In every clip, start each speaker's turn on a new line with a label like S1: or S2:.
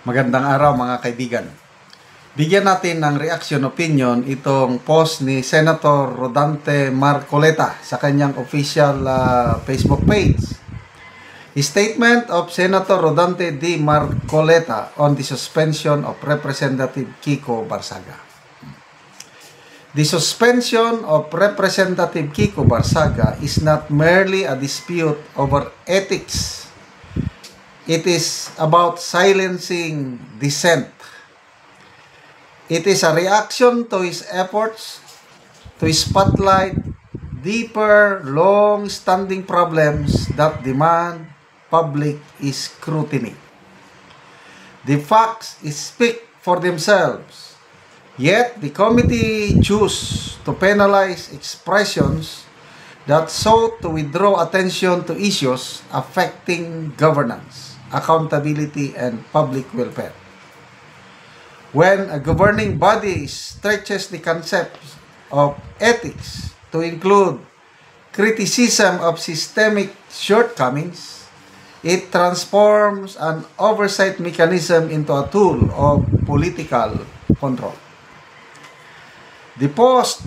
S1: Magandang araw mga kaibigan. Bigyan natin ng reaction opinion itong post ni Senator Rodante Marcoleta sa kanyang official Facebook page. Statement of Senator Rodante D. Marcoleta on the suspension of Representative Kiko Barsaga. The suspension of Representative Kiko Barsaga is not merely a dispute over ethics. It is about silencing dissent. It is a reaction to his efforts to spotlight deeper, long-standing problems that demand public scrutiny. The facts speak for themselves, yet the committee chose to penalize expressions that sought to withdraw attention to issues affecting governance, accountability, and public welfare. When a governing body stretches the concept of ethics to include criticism of systemic shortcomings, it transforms an oversight mechanism into a tool of political control. The posts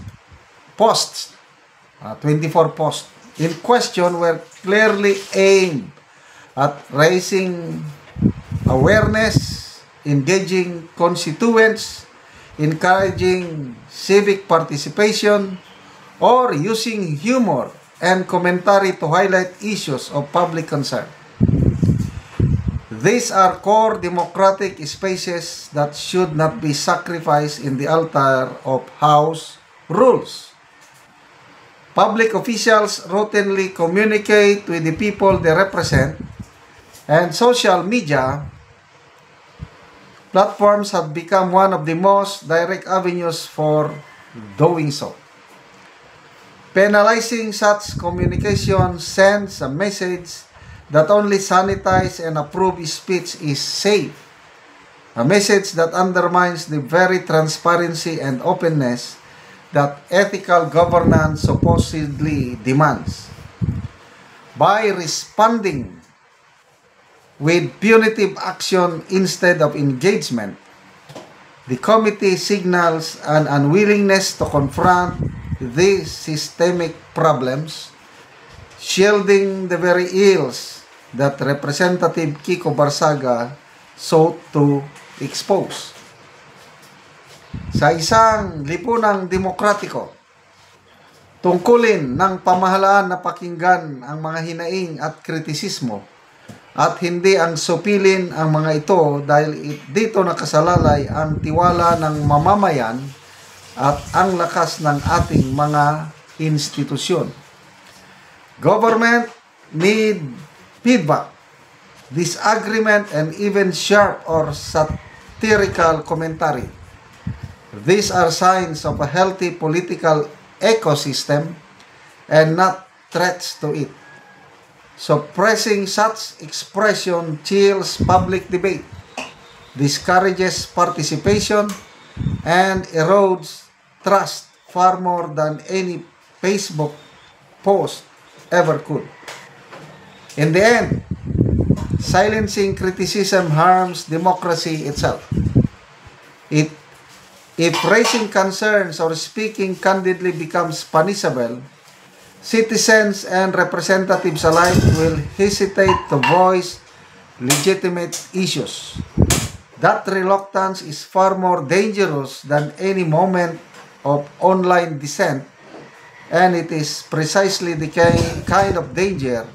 S1: 24 posts in question were clearly aimed at raising awareness, engaging constituents, encouraging civic participation, or using humor and commentary to highlight issues of public concern. These are core democratic spaces that should not be sacrificed in the altar of House rules. Public officials routinely communicate with the people they represent, and social media platforms have become one of the most direct avenues for doing so. Penalizing such communication sends a message that only sanitized and approved speech is safe, a message that undermines the very transparency and openness that ethical governance supposedly demands. By responding with punitive action instead of engagement, the committee signals an unwillingness to confront these systemic problems, shielding the very ills that Representative Kiko Barsaga sought to expose. Sa isang lipunang demokratiko, tungkulin ng pamahalaan na pakinggan ang mga hinaing at kritisismo at hindi ang supilin ang mga ito dahil dito nakasalalay ang tiwala ng mamamayan at ang lakas ng ating mga institusyon. Government need feedback, disagreement, and even sharp or satirical commentary. These are signs of a healthy political ecosystem and not threats to it. Suppressing such expression chills public debate, discourages participation, and erodes trust far more than any Facebook post ever could. In the end, silencing criticism harms democracy itself. If raising concerns or speaking candidly becomes punishable, citizens and representatives alike will hesitate to voice legitimate issues. That reluctance is far more dangerous than any moment of online dissent, and it is precisely the kind of danger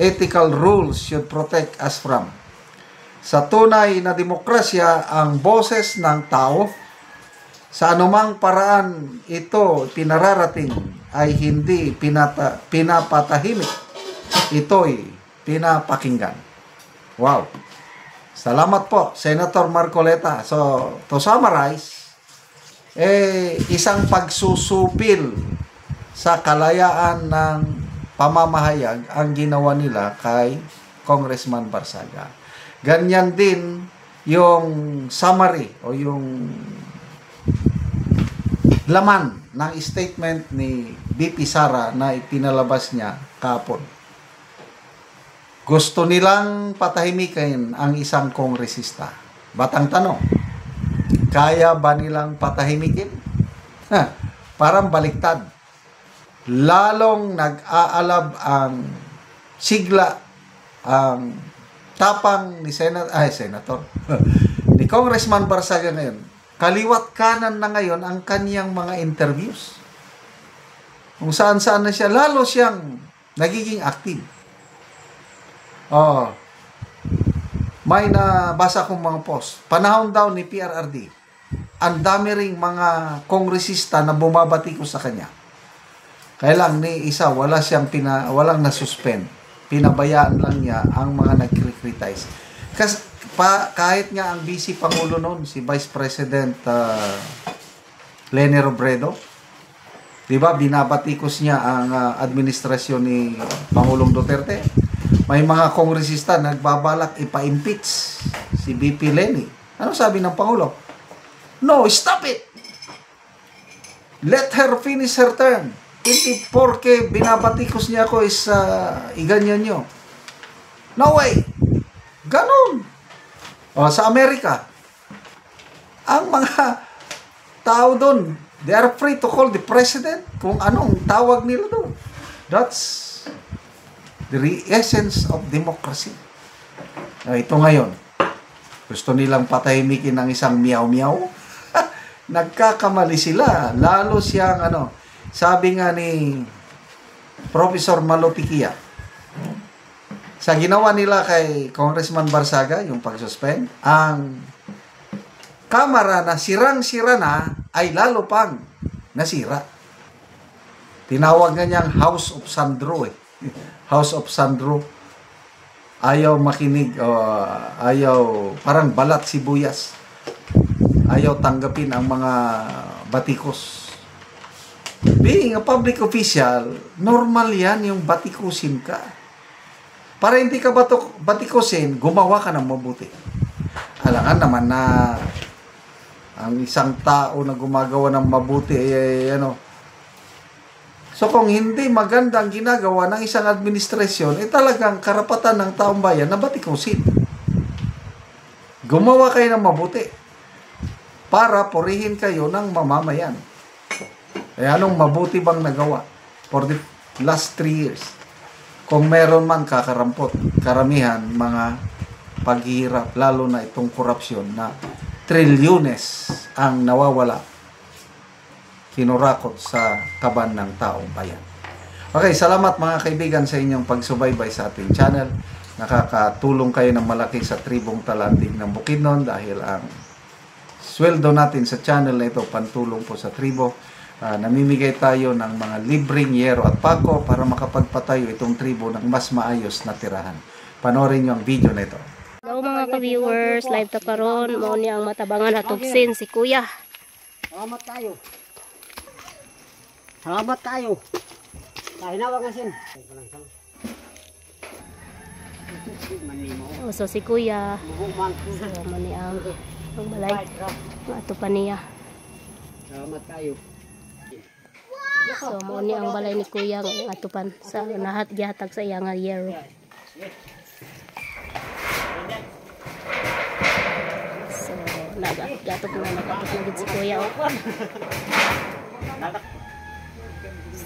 S1: ethical rules should protect us from. Sa tunay na demokrasya, ang boses ng tao, sa anumang paraan ito pinararating, ay hindi pinapatahimik. Ito'y pinapakinggan. Wow! Salamat po, Senator Marcoleta. So, to summarize, isang pagsusupil sa kalayaan ng pamamahayag ang ginawa nila kay Congressman Barsaga. Ganyan din yung summary o yung laman ng statement ni VP Sara na ipinalabas niya kahapon. Gusto nilang patahimikin ang isang kongresista. Batang tanong, kaya ba nilang patahimikin? Parang baliktad. Lalong nag-aalab ang sigla, ang tapang ni Senator, ni Congressman Barsaga ngayon. Kaliwat kanan na ngayon ang kanyang mga interviews. Kung saan-saan na siya, lalo siyang nagiging active. May nabasa kong mga post. Panahon daw ni PRRD, ang dami ring mga kongresista na bumabati ko sa kanya. Kaya lang ni isa, walang nasuspend. Pinabayaan lang niya ang mga nag-criticize. Kasi kahit nga ang vice Pangulo noon, si Vice President Leni Robredo, di ba, binabatikos niya ang administrasyon ni Pangulong Duterte. May mga kongresista nagbabalak ipa-impeach si VP Leni. Ano sabi ng Pangulo? No, stop it! Let her finish her term. Hindi porke binabatikos niya ako is iganyan nyo. No way! Ganon! Sa Amerika, ang mga tao doon, they are free to call the president kung anong tawag nila doon. That's the essence of democracy. Ito ngayon, gusto nilang patahimikin ng isang miyaw-miyaw. Nagkakamali sila. Lalo siyang, sabi nga ni Professor Malotikia, sa ginawa nila kay Congressman Barsaga, yung pag-suspend, ang kamera na sirang-sira na ay lalo pang nasira. Tinawag nga niyang House of Sandro House of Sandro. Ayaw makinig, ayaw, parang balat sibuyas. Ayaw tanggapin ang mga batikos. Being a public official, normal yan yung batikusin ka. Para hindi ka batikusin, gumawa ka ng mabuti. Alangan naman na ang isang tao na gumagawa ng mabuti, So kung hindi maganda ang ginagawa ng isang administrasyon, talagang karapatan ng taong bayan na batikusin. Gumawa kayo ng mabuti para purihin kayo ng mamamayan. Anong mabuti bang nagawa for the last 3 years? Kung meron man kakarampot, karamihan mga paghihirap, lalo na itong korupsyon na trilyones ang nawawala, kinurakot sa kaban ng taong bayan. Okay, salamat mga kaibigan sa inyong pagsubaybay sa ating channel. Nakakatulong kayo ng malaki sa tribong Talandig ng Bukidnon dahil ang sweldo natin sa channel na ito pantulong po sa tribo. Namimigay tayo ng mga libreng yero at pako para makapagpatayo itong tribo ng mas maayos na tirahan. Panoorin nyo ang video na ito.
S2: Hello mga ka-viewers, live ta karon, mao ni ang matabangan atubsin si Kuya.
S3: Salamat tayo. Salamat tayo. Kahinawag na sin.
S2: So si Kuya, so mani ang balay, ato pa niya.
S3: Salamat tayo.
S2: So mao ni ang balay ni Kuya ng atupan sa lahat gihatag sa iya nga yero. So nagatok na gid si Kuya.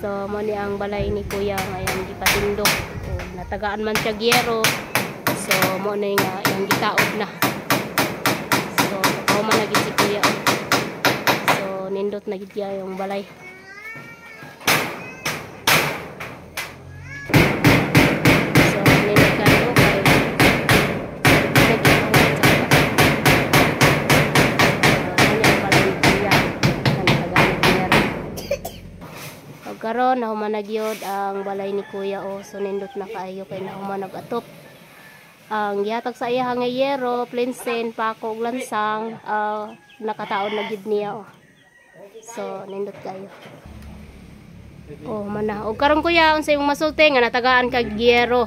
S2: So mao ni ang balay ni Kuya ngayon gipatindog. Natagaan man siya yero. So mao ni nga iyang gitaod na. So mao man na gid si Kuya. So nindot na gid yung balay. Karon nahumanag-yod ang balay ni Kuya so nindot na kaayo kay nahumanag-atop. Ang gihatag sa iya nga yero, plinsen, pako, ug lansang, nakataon na gid niya So nindot kayo. Mana. Og karon Kuya unsa imong masulti nga natagaan kag yero?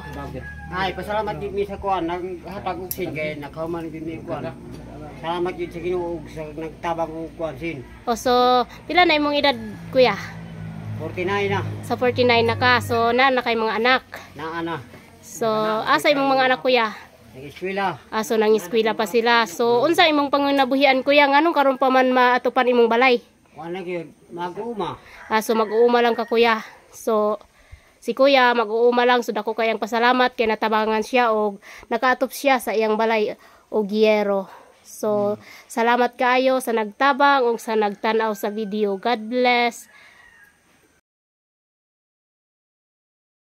S3: Ay, pasalamat gid mi sa kuan naghatag og sin kay nakahuman gid mi kuan. Salamat gid sa Ginoo ug sa nagtabang og kuan sin.
S2: So pila na imong edad Kuya?
S3: 49 na.
S2: Sa 49 na ka. So na kay mga anak.
S3: Na ana.
S2: So asa imong mga anak Kuya?
S3: Nag-eskwela.
S2: So nang eskwela pa sila. So unsa imong panginabuhian kuya nganong karon pa man maatupan imong balay?
S3: Kuan na gyud mag-uma.
S2: So mag-uuma lang ka kuya. So si kuya mag-uuma lang so dako kayang pasalamat kay natabangan siya og nakaatop siya sa iyang balay og yero. So salamat kaayo sa nagtabang ug sa nagtan-aw sa video. God bless.